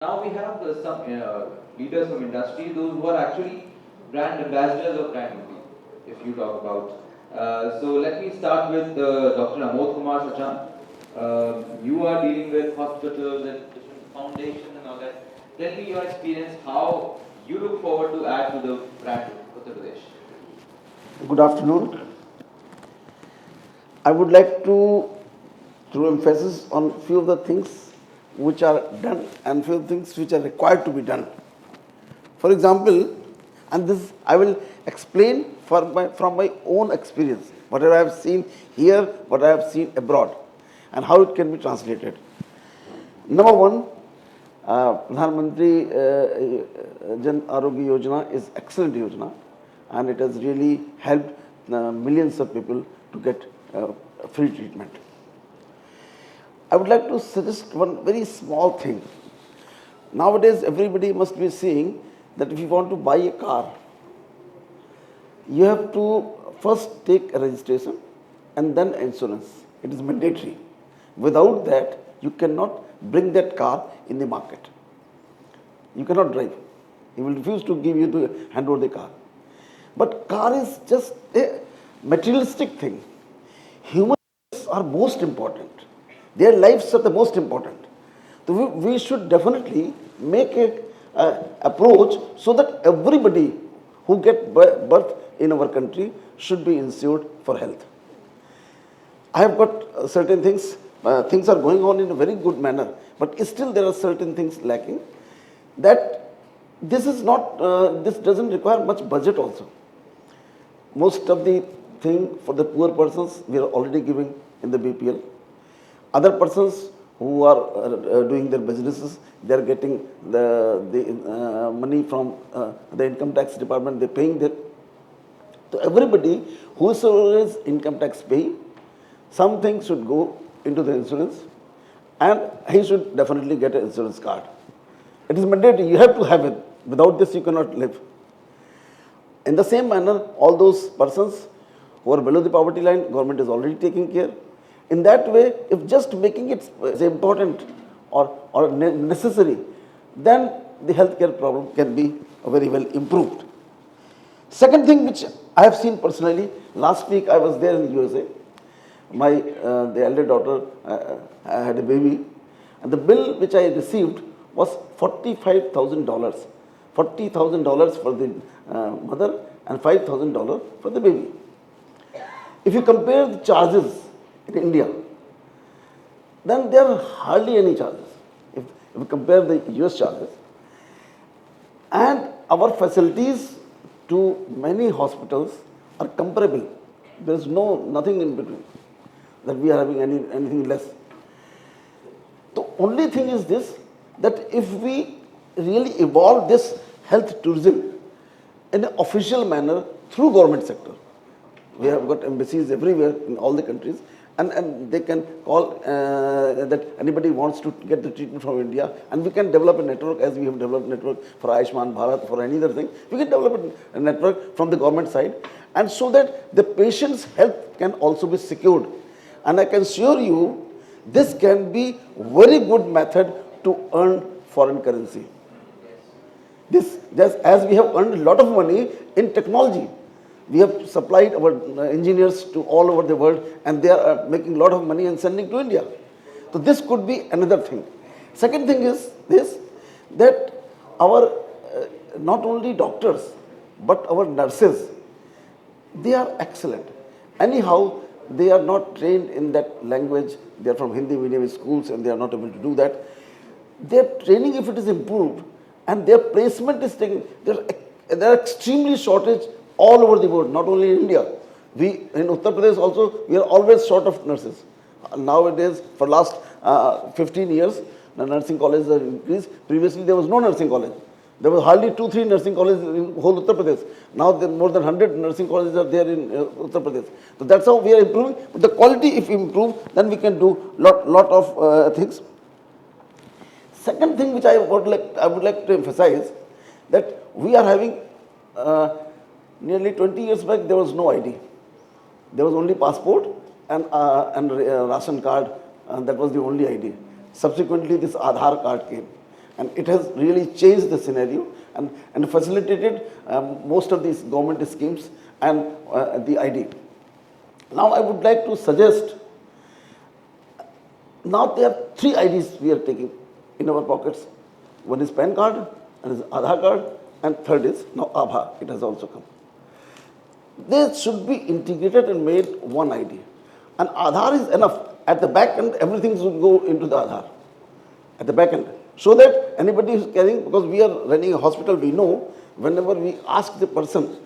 Now we have some leaders from industry, those who are actually brand ambassadors of brand beauty, if you talk about. So let me start with Dr. Amod Kumar Sachan. You are dealing with hospitals and different foundations and all that. Tell me your experience, how you look forward to add to the brand of Uttar Pradesh. Good afternoon. I would like to throw emphasis on few of the things which are done and few things which are required to be done. For example, and this I will explain from my own experience, whatever I have seen here, what I have seen abroad, and how it can be translated. Number one, Pradhan Mantri Jan Arogya Yojana is excellent yojana, and it has really helped millions of people to get free treatment. I would like to suggest one very small thing. Nowadays, everybody must be seeing that if you want to buy a car, you have to first take a registration and then insurance. It is mandatory. Without that, you cannot bring that car in the market. You cannot drive. He will refuse to give you to hand over the car. But car is just a materialistic thing. Humans are most important. Their lives are the most important. So we should definitely make a approach so that everybody who get birth in our country should be insured for health. I have got certain things, things are going on in a very good manner, but still there are certain things lacking. That this is not, this doesn't require much budget also. Most of the thing for the poor persons we are already giving in the BPL. Other persons who are doing their businesses, they are getting the money from the income tax department, they are paying their. So everybody whosoever is income tax paying, something should go into the insurance, and he should definitely get an insurance card. It is mandatory, you have to have it. Without this, you cannot live. In the same manner, all those persons who are below the poverty line, government is already taking care. In that way, if just making it important or necessary, then the healthcare problem can be very well improved. Second thing which I have seen personally, last week I was there in the USA. My the elder daughter had a baby, and the bill which I received was $45,000. $40,000 for the mother and $5,000 for the baby. If you compare the charges in India, then there are hardly any charges. If you compare the US charges, and our facilities to many hospitals are comparable. There is nothing in between that we are having anything less. The only thing is this, that if we really evolve this health tourism in an official manner through government sector, we have got embassies everywhere in all the countries, and they can call that anybody wants to get the treatment from India, and we can develop a network as we have developed a network for Ayushman Bharat, for any other thing. We can develop a network from the government side, and so that the patient's health can also be secured. And I can assure you, this can be very good method to earn foreign currency. This, just as we have earned a lot of money in technology, we have supplied our engineers to all over the world, and they are making a lot of money and sending to India. So this could be another thing. Second thing is this, that our not only doctors but our nurses, they are excellent. Anyhow, they are not trained in that language. They are from Hindi medium schools and they are not able to do that. Their training, if it is improved, and their placement is taken, there are extremely shortage all over the world, not only in India. We in Uttar Pradesh also, we are always short of nurses. Nowadays, for last 15 years, the nursing colleges are increased. Previously, there was no nursing college. There was hardly 2-3 nursing colleges in whole Uttar Pradesh. Now there more than 100 nursing colleges are there in Uttar Pradesh. So that's how we are improving. But the quality, if we improve, then we can do lot of things. Second thing which I would like to emphasize, that we are having nearly 20 years back there was no ID. There was only passport and ration card, and that was the only ID. Subsequently, this Aadhaar card came. And it has really changed the scenario and facilitated most of these government schemes and the ID. Now I would like to suggest, now there are 3 IDs we are taking in our pockets. One is PAN card, and is Aadhaar card, and third is now Aabha, it has also come. They should be integrated and made one ID. And Aadhaar is enough. At the back end, everything should go into the Aadhaar. At the back end. So that anybody who is carrying, because we are running a hospital, we know whenever we ask the person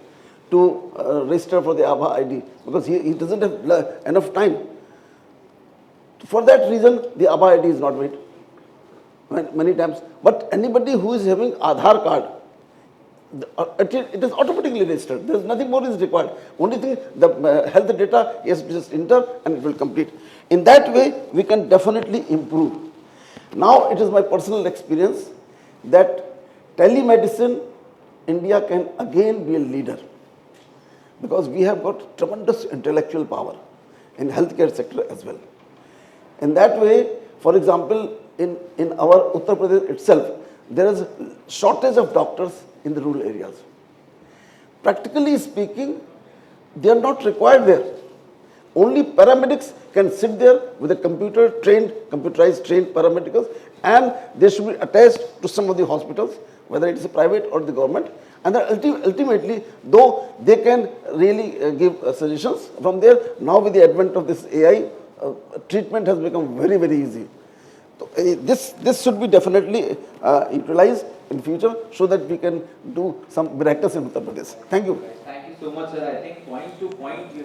to register for the Aabha ID, because he doesn't have enough time. For that reason, the Aabha ID is not made many times. But anybody who is having Aadhaar card, it is automatically registered. There is nothing more is required. Only thing, the health data is just enter and it will complete. In that way, we can definitely improve. Now, it is my personal experience that telemedicine, India can again be a leader, because we have got tremendous intellectual power in healthcare sector as well. In that way, for example, in our Uttar Pradesh itself, there is shortage of doctors in the rural areas. Practically speaking, they are not required there. Only paramedics can sit there with a computerized trained paramedics, and they should be attached to some of the hospitals, whether it is a private or the government. And then ultimately, though they can really give suggestions from there, now with the advent of this AI, treatment has become very, very easy. So, this should be definitely utilized in future so that we can do some miracles in Uttar Pradesh. Thank you. Thank you so much, sir. I think point to point you